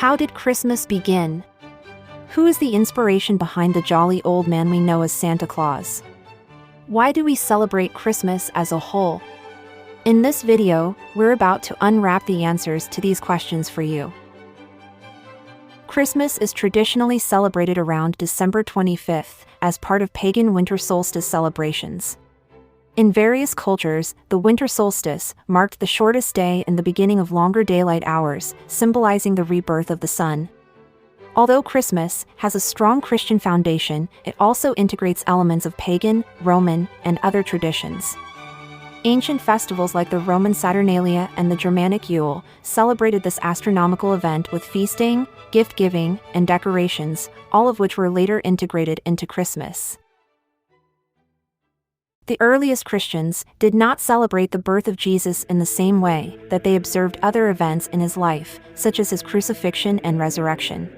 How did Christmas begin? Who is the inspiration behind the jolly old man we know as Santa Claus? Why do we celebrate Christmas as a whole? In this video, we're about to unwrap the answers to these questions for you. Christmas is traditionally celebrated around December 25th as part of pagan winter solstice celebrations. In various cultures, the winter solstice marked the shortest day and the beginning of longer daylight hours, symbolizing the rebirth of the sun. Although Christmas has a strong Christian foundation, it also integrates elements of pagan, Roman, and other traditions. Ancient festivals like the Roman Saturnalia and the Germanic Yule celebrated this astronomical event with feasting, gift-giving, and decorations, all of which were later integrated into Christmas. The earliest Christians did not celebrate the birth of Jesus in the same way that they observed other events in his life, such as his crucifixion and resurrection.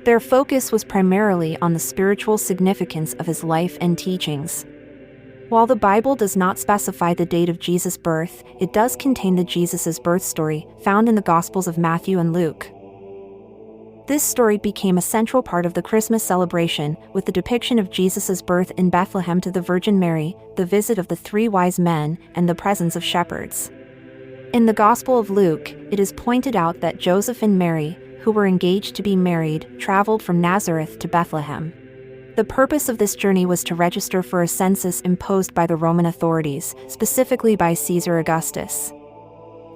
Their focus was primarily on the spiritual significance of his life and teachings. While the Bible does not specify the date of Jesus' birth, it does contain the Jesus' birth story, found in the Gospels of Matthew and Luke. This story became a central part of the Christmas celebration, with the depiction of Jesus' birth in Bethlehem to the Virgin Mary, the visit of the three wise men, and the presence of shepherds. In the Gospel of Luke, it is pointed out that Joseph and Mary, who were engaged to be married, traveled from Nazareth to Bethlehem. The purpose of this journey was to register for a census imposed by the Roman authorities, specifically by Caesar Augustus.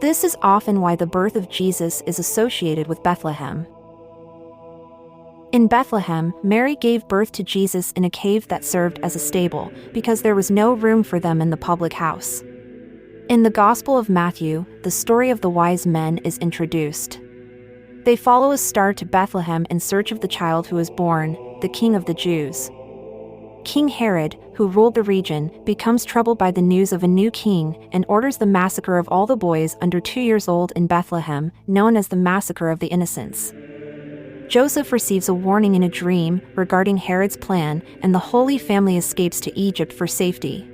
This is often why the birth of Jesus is associated with Bethlehem. In Bethlehem, Mary gave birth to Jesus in a cave that served as a stable, because there was no room for them in the public house. In the Gospel of Matthew, the story of the wise men is introduced. They follow a star to Bethlehem in search of the child who was born, the King of the Jews. King Herod, who ruled the region, becomes troubled by the news of a new king and orders the massacre of all the boys under 2 years old in Bethlehem, known as the Massacre of the Innocents. Joseph receives a warning in a dream regarding Herod's plan, and the Holy Family escapes to Egypt for safety.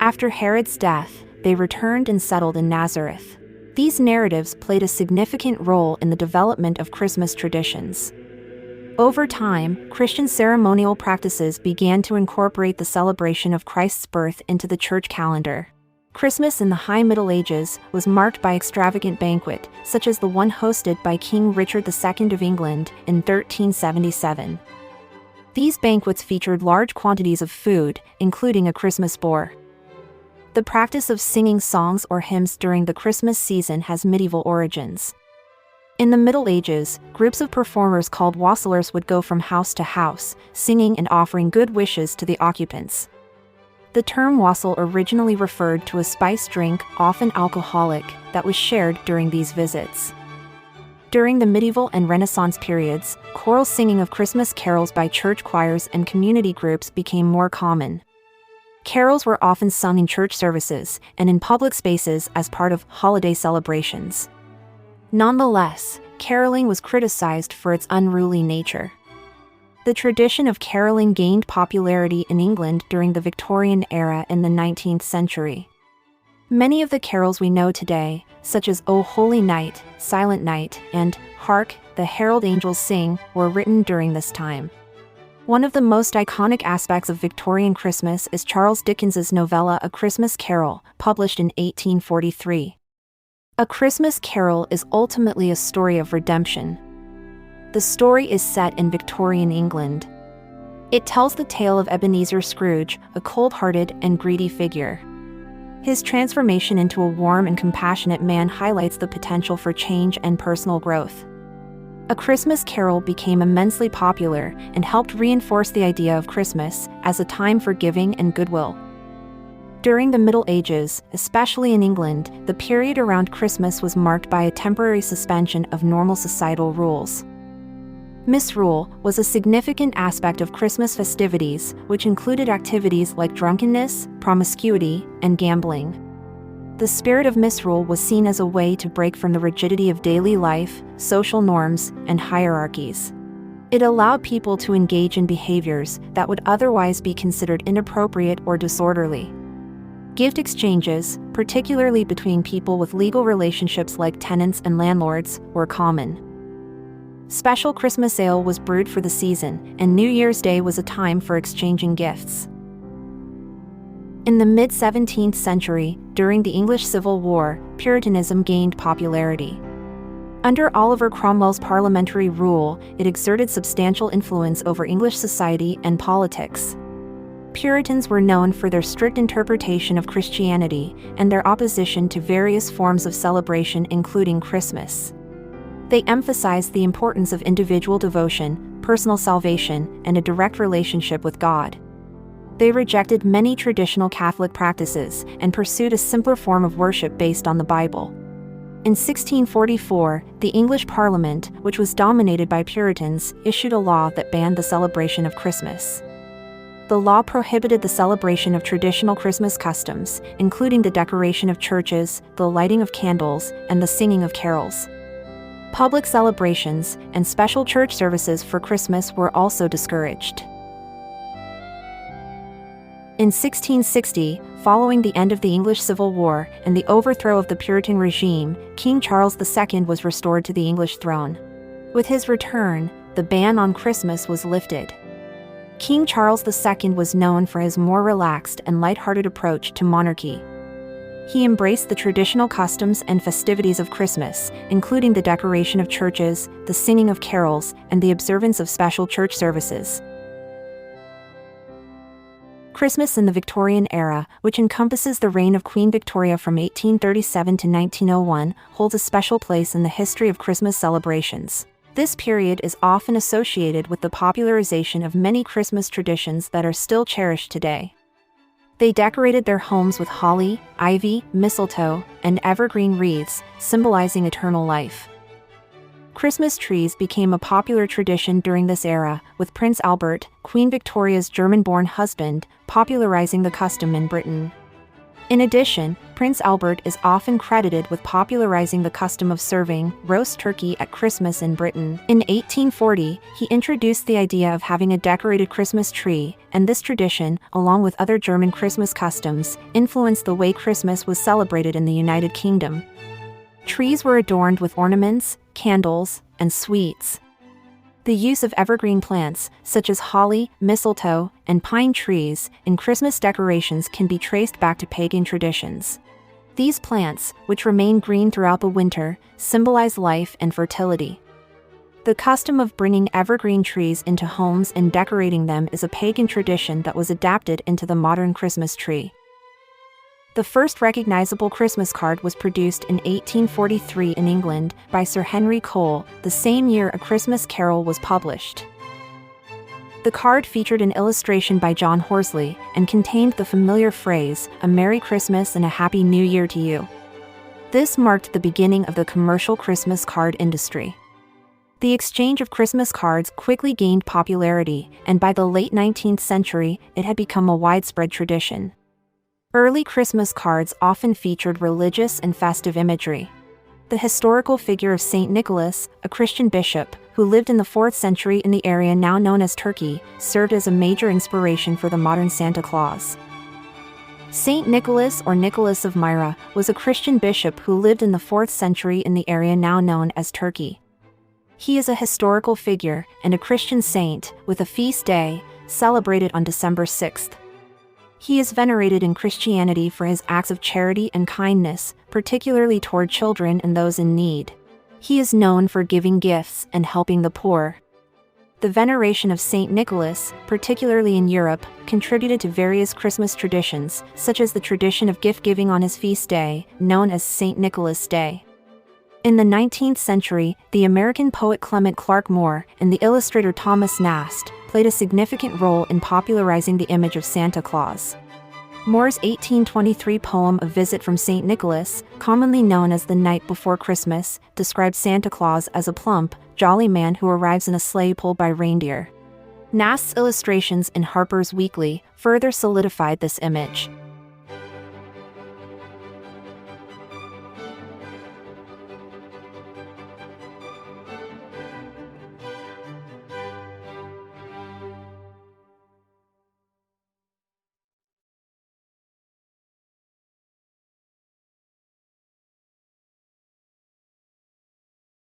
After Herod's death, they returned and settled in Nazareth. These narratives played a significant role in the development of Christmas traditions. Over time, Christian ceremonial practices began to incorporate the celebration of Christ's birth into the church calendar. Christmas in the High Middle Ages was marked by extravagant banquets, such as the one hosted by King Richard II of England in 1377. These banquets featured large quantities of food, including a Christmas boar. The practice of singing songs or hymns during the Christmas season has medieval origins. In the Middle Ages, groups of performers called wassailers would go from house to house, singing and offering good wishes to the occupants. The term wassail originally referred to a spiced drink, often alcoholic, that was shared during these visits. During the medieval and Renaissance periods, choral singing of Christmas carols by church choirs and community groups became more common. Carols were often sung in church services and in public spaces as part of holiday celebrations. Nonetheless, caroling was criticized for its unruly nature. The tradition of caroling gained popularity in England during the Victorian era in the 19th century. Many of the carols we know today, such as O Holy Night, Silent Night, and Hark, the Herald Angels Sing, were written during this time. One of the most iconic aspects of Victorian Christmas is Charles Dickens's novella A Christmas Carol, published in 1843. A Christmas Carol is ultimately a story of redemption. The story is set in Victorian England. It tells the tale of Ebenezer Scrooge, a cold-hearted and greedy figure. His transformation into a warm and compassionate man highlights the potential for change and personal growth. A Christmas Carol became immensely popular and helped reinforce the idea of Christmas as a time for giving and goodwill. During the Middle Ages, especially in England, the period around Christmas was marked by a temporary suspension of normal societal rules. Misrule was a significant aspect of Christmas festivities, which included activities like drunkenness, promiscuity, and gambling. The spirit of misrule was seen as a way to break from the rigidity of daily life, social norms, and hierarchies. It allowed people to engage in behaviors that would otherwise be considered inappropriate or disorderly. Gift exchanges, particularly between people with legal relationships like tenants and landlords, were common. Special Christmas ale was brewed for the season, and New Year's Day was a time for exchanging gifts. In the mid-17th century, during the English Civil War, Puritanism gained popularity. Under Oliver Cromwell's parliamentary rule, it exerted substantial influence over English society and politics. Puritans were known for their strict interpretation of Christianity and their opposition to various forms of celebration, including Christmas. They emphasized the importance of individual devotion, personal salvation, and a direct relationship with God. They rejected many traditional Catholic practices and pursued a simpler form of worship based on the Bible. In 1644, the English Parliament, which was dominated by Puritans, issued a law that banned the celebration of Christmas. The law prohibited the celebration of traditional Christmas customs, including the decoration of churches, the lighting of candles, and the singing of carols. Public celebrations and special church services for Christmas were also discouraged. In 1660, following the end of the English Civil War and the overthrow of the Puritan regime, King Charles II was restored to the English throne. With his return, the ban on Christmas was lifted. King Charles II was known for his more relaxed and light-hearted approach to monarchy. He embraced the traditional customs and festivities of Christmas, including the decoration of churches, the singing of carols, and the observance of special church services. Christmas in the Victorian era, which encompasses the reign of Queen Victoria from 1837 to 1901, holds a special place in the history of Christmas celebrations. This period is often associated with the popularization of many Christmas traditions that are still cherished today. They decorated their homes with holly, ivy, mistletoe, and evergreen wreaths, symbolizing eternal life. Christmas trees became a popular tradition during this era, with Prince Albert, Queen Victoria's German-born husband, popularizing the custom in Britain. In addition, Prince Albert is often credited with popularizing the custom of serving roast turkey at Christmas in Britain. In 1840, he introduced the idea of having a decorated Christmas tree, and this tradition, along with other German Christmas customs, influenced the way Christmas was celebrated in the United Kingdom. Trees were adorned with ornaments, candles, and sweets. The use of evergreen plants, such as holly, mistletoe, and pine trees, in Christmas decorations can be traced back to pagan traditions. These plants, which remain green throughout the winter, symbolize life and fertility. The custom of bringing evergreen trees into homes and decorating them is a pagan tradition that was adapted into the modern Christmas tree. The first recognizable Christmas card was produced in 1843 in England by Sir Henry Cole, the same year A Christmas Carol was published. The card featured an illustration by John Horsley and contained the familiar phrase, "A Merry Christmas and a Happy New Year to you." This marked the beginning of the commercial Christmas card industry. The exchange of Christmas cards quickly gained popularity, and by the late 19th century, it had become a widespread tradition. Early Christmas cards often featured religious and festive imagery. The historical figure of Saint Nicholas, a Christian bishop, who lived in the 4th century in the area now known as Turkey, served as a major inspiration for the modern Santa Claus. Saint Nicholas, or Nicholas of Myra, was a Christian bishop who lived in the 4th century in the area now known as Turkey. He is a historical figure and a Christian saint, with a feast day, celebrated on December 6th. He is venerated in Christianity for his acts of charity and kindness, particularly toward children and those in need. He is known for giving gifts and helping the poor. The veneration of Saint Nicholas, particularly in Europe, contributed to various Christmas traditions, such as the tradition of gift-giving on his feast day, known as Saint Nicholas Day. In the 19th century, the American poet Clement Clarke Moore and the illustrator Thomas Nast played a significant role in popularizing the image of Santa Claus. Moore's 1823 poem A Visit from St. Nicholas, commonly known as The Night Before Christmas, describes Santa Claus as a plump, jolly man who arrives in a sleigh pulled by reindeer. Nast's illustrations in Harper's Weekly further solidified this image.